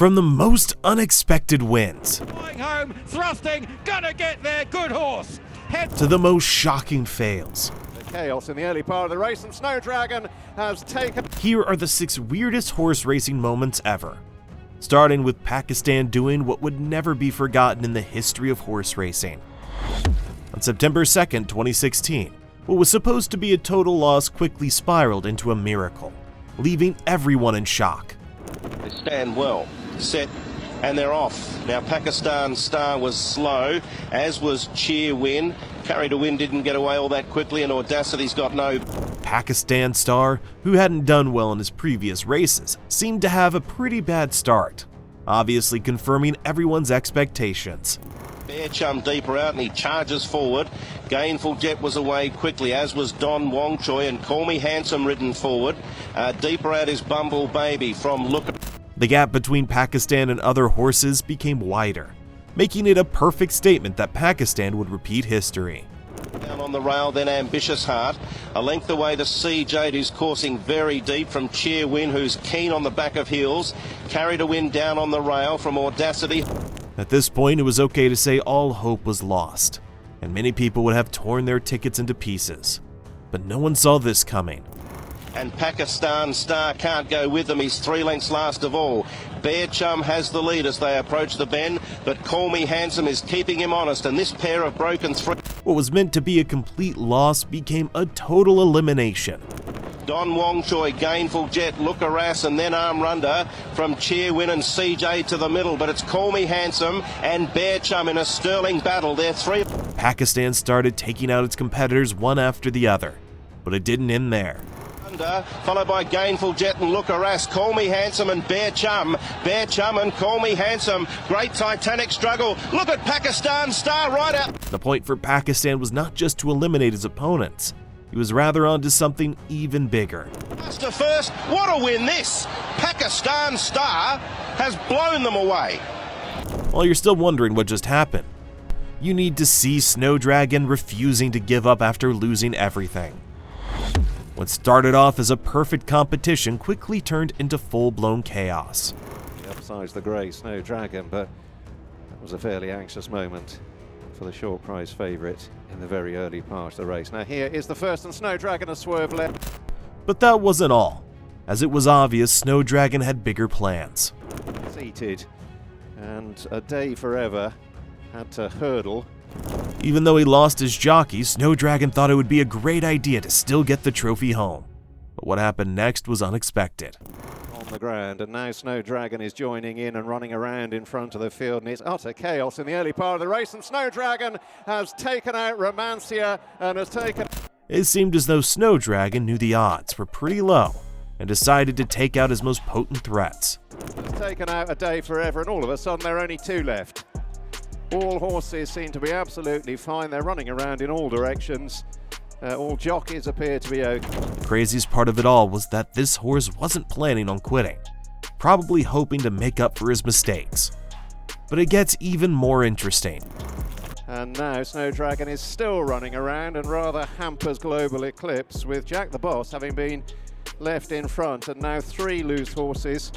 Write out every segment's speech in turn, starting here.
From the most unexpected wins Going home, thrusting, gonna get there, good horse. to the most shocking fails, Chaos in the early part of the race, and Snow Dragon has taken. here are the 6 weirdest horse racing moments ever. Starting with Pakistan doing what would never be forgotten in the history of horse racing. On September 2nd, 2016, what was supposed to be a total loss quickly spiraled into a miracle, leaving everyone in shock. They stand well, set, and they're off. Now Pakistan Star was slow, as was Cheer Win. Carried a Win didn't get away all that quickly, and Audacity's got no. Pakistan Star, who hadn't done well in his previous races, seemed to have a pretty bad start, obviously confirming everyone's expectations. Bear Chum deeper out, and he charges forward. Gainful Jet was away quickly, as was Don Wong Choi, and Call Me Handsome ridden forward. Deeper out is Bumble Baby from Look. The gap between Pakistan and other horses became wider, making it a perfect statement that Pakistan would repeat history. Down on the rail, then Ambitious Heart. A length away to CJ, who's coursing very deep from Cheer Win, who's keen on the back of heels. Carried a Win down on the rail from Audacity. At this point, it was okay to say all hope was lost, and many people would have torn their tickets into pieces. But no one saw this coming. And Pakistan Star can't go with them. He's 3 lengths last of all. Bear Chum has the lead as they approach the bend, but Call Me Handsome is keeping him honest, and this pair of broken three. What was meant to be a complete loss became a total elimination. Don Wong Choi, Gainful Jet, Look Harass, and then Arm Runda from Cheer Win and CJ to the middle, but it's Call Me Handsome and Bear Chum in a sterling battle. They're 3. Pakistan started taking out its competitors one after the other, but it didn't end there. Followed by Gainful Jet and Look Harass, Call Me Handsome and Bear Chum and Call Me Handsome. Great titanic struggle. Look at Pakistan Star right out. The point for Pakistan was not just to eliminate his opponents. He was rather onto something even bigger. Last to first, what a win this! Pakistan Star has blown them away. While you're still wondering what just happened, you need to see Snow Dragon refusing to give up after losing everything. What started off as a perfect competition quickly turned into full-blown chaos. He upsized the grey Snow Dragon, but that was a fairly anxious moment for the short prize favourite in the very early part of the race. Now here is the first, and Snow Dragon a swerve left. But that wasn't all, as it was obvious Snow Dragon had bigger plans. Seated, and a day forever had to hurdle. Even though he lost his jockey, Snow Dragon thought it would be a great idea to still get the trophy home. But what happened next was unexpected. On the ground, and now Snow Dragon is joining in and running around in front of the field, and it's utter chaos in the early part of the race, and Snow Dragon has taken out Romancia and has taken. It seemed as though Snow Dragon knew the odds were pretty low and decided to take out his most potent threats. Has taken out a day forever, and all of a sudden there are only 2 left. All horses seem to be absolutely fine. They're running around in all directions. All jockeys appear to be okay. The craziest part of it all was that this horse wasn't planning on quitting, probably hoping to make up for his mistakes. But it gets even more interesting. And now Snow Dragon is still running around and rather hampers Global Eclipse, with Jack the Boss having been left in front, and now 3 loose horses.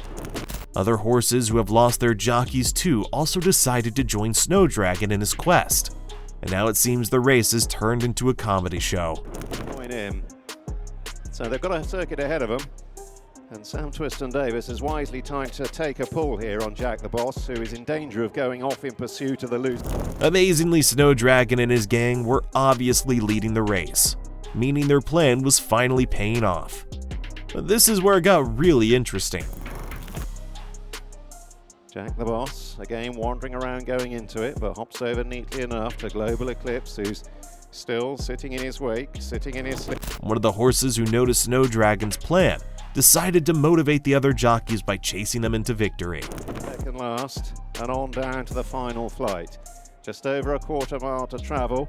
Other horses who have lost their jockeys too also decided to join Snow Dragon in his quest, and now it seems the race has turned into a comedy show. Join in. So they've got a circuit ahead of them, and Sam Twiston Davis has wisely timed to take a pull here on Jack the Boss, who is in danger of going off in pursuit of the loose. Amazingly, Snow Dragon and his gang were obviously leading the race, meaning their plan was finally paying off. But this is where it got really interesting. Jack the Boss, again wandering around going into it, but hops over neatly enough to Global Eclipse, who's still sitting in his wake, sitting in his... One of the horses who noticed Snow Dragon's plan decided to motivate the other jockeys by chasing them into victory. Second last, and on down to the final flight. Just over a quarter mile to travel.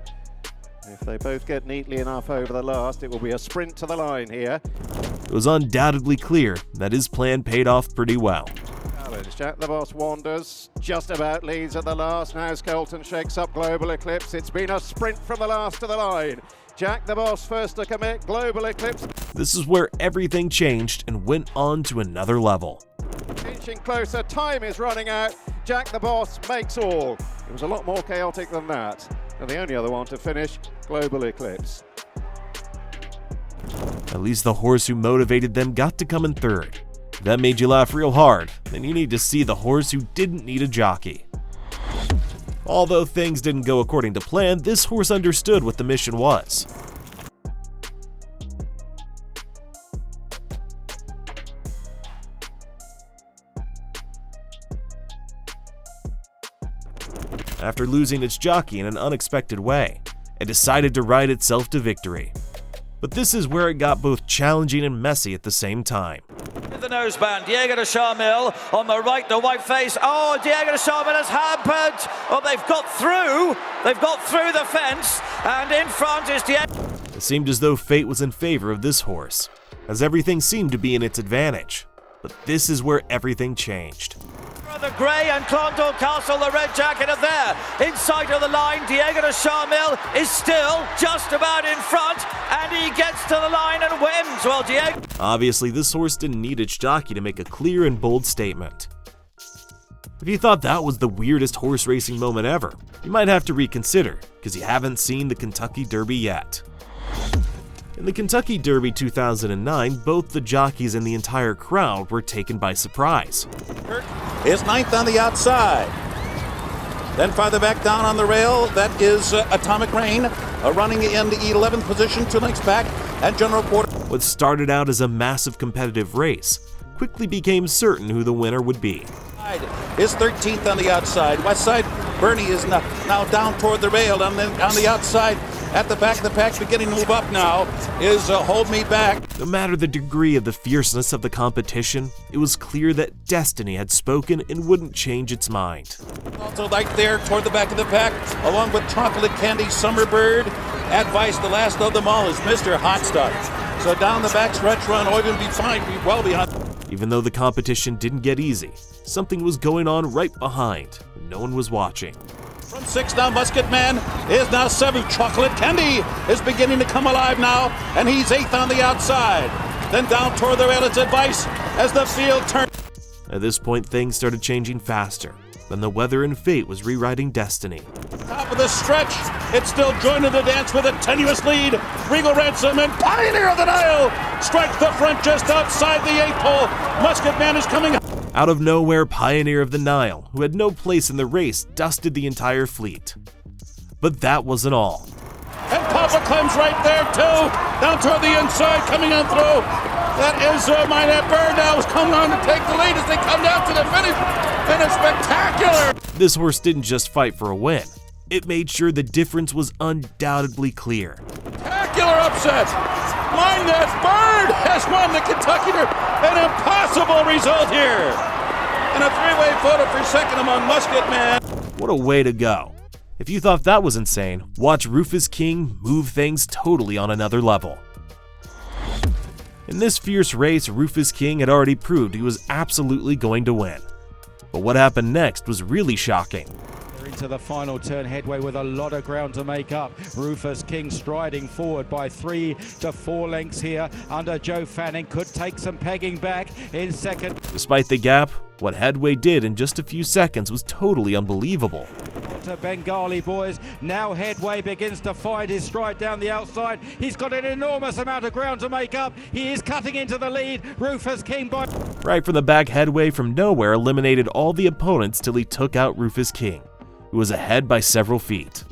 If they both get neatly enough over the last, it will be a sprint to the line here. It was undoubtedly clear that his plan paid off pretty well. Jack the Boss wanders, just about leads at the last. Now Skelton shakes up Global Eclipse. It's been a sprint from the last to the line. Jack the Boss first to commit, Global Eclipse. This is where everything changed and went on to another level. inching closer, time is running out. Jack the Boss makes all. It was a lot more chaotic than that. And the only other one to finish, Global Eclipse. At least the horse who motivated them got to come in third. If that made you laugh real hard, then you need to see the horse who didn't need a jockey. Although things didn't go according to plan, this horse understood what the mission was. After losing its jockey in an unexpected way, it decided to ride itself to victory. But this is where it got both challenging and messy at the same time. The noseband, Diego de Charmel on the right, the white face. Oh, Diego de Charmel has hampered. Oh, they've got through the fence, and in front is Diego. It seemed as though fate was in favor of this horse, as everything seemed to be in its advantage. But this is where everything changed. The grey and Clondal Castle, the red jacket are there. Inside of the line, Diego de Charmel is still just about in front, and he gets to the line and wins. Well, Diego... Obviously, this horse didn't need its jockey to make a clear and bold statement. If you thought that was the weirdest horse racing moment ever, you might have to reconsider, because you haven't seen the Kentucky Derby yet. In the Kentucky Derby 2009, both the jockeys and the entire crowd were taken by surprise. Is ninth on the outside. Then farther back down on the rail, that is Atomic Rain, running in the 11th position, 2 lengths back, and General Quarter. What started out as a massive competitive race quickly became certain who the winner would be. Is 13th on the outside. West side, Bernie is now down toward the rail, and then on the outside, at the back of the pack, beginning to move up now, is Hold Me Back. No matter the degree of the fierceness of the competition, it was clear that Destiny had spoken and wouldn't change its mind. Also right there toward the back of the pack, along with Chocolate Candy, Summerbird. Advice, the last of them all is Mr. Hot Stuff. So down the back stretch run, or even be fine, be well behind. Even though the competition didn't get easy, something was going on right behind. No one was watching. From 6 now, Musket Man is now 7. Chocolate Candy is beginning to come alive now, and he's 8th on the outside. Then down toward the rail, it's Advice as the field turns. At this point, things started changing faster. Then the weather and fate was rewriting destiny. Top of the stretch, it's still joining the dance with a tenuous lead. Regal Ransom and Pioneer of the Nile strike the front just outside the 8 pole. Musket Man is coming. Out of nowhere, Pioneer of the Nile, who had no place in the race, dusted the entire fleet. But that wasn't all. And Papa comes right there too, down toward the inside, coming on through. That is Minette Bird now is coming on to take the lead as they come down to the finish, and it's spectacular. This horse didn't just fight for a win. It made sure the difference was undoubtedly clear. Spectacular upset. Minette Bird has won the Kentucky Derby. An impossible result here. And a 3-way photo for second among Musket Man. What a way to go. If you thought that was insane, watch Rufus King move things totally on another level. In this fierce race, Rufus King had already proved he was absolutely going to win. But what happened next was really shocking. Into the final turn, headway with a lot of ground to make up. Rufus King striding forward by 3 to 4 lengths here under Joe Fanning. Could take some pegging back in second. Despite the gap, what Headway did in just a few seconds was totally unbelievable. To Bengali boys, now Headway begins to find his stride down the outside. He's got an enormous amount of ground to make up. He is cutting into the lead. Rufus King by... Right from the back, Headway from nowhere eliminated all the opponents till he took out Rufus King, who was ahead by several feet.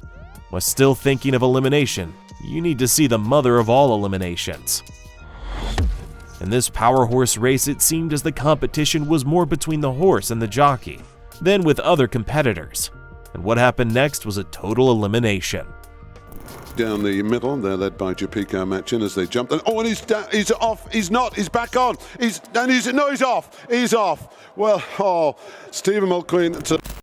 While still thinking of elimination, you need to see the mother of all eliminations. In this power horse race, it seemed as the competition was more between the horse and the jockey than with other competitors. And what happened next was a total elimination. Down the middle, they're led by Japiko Machin as they jump. And he's off. He's not. He's back on. He's off. He's off. Well, Stephen Mulqueen.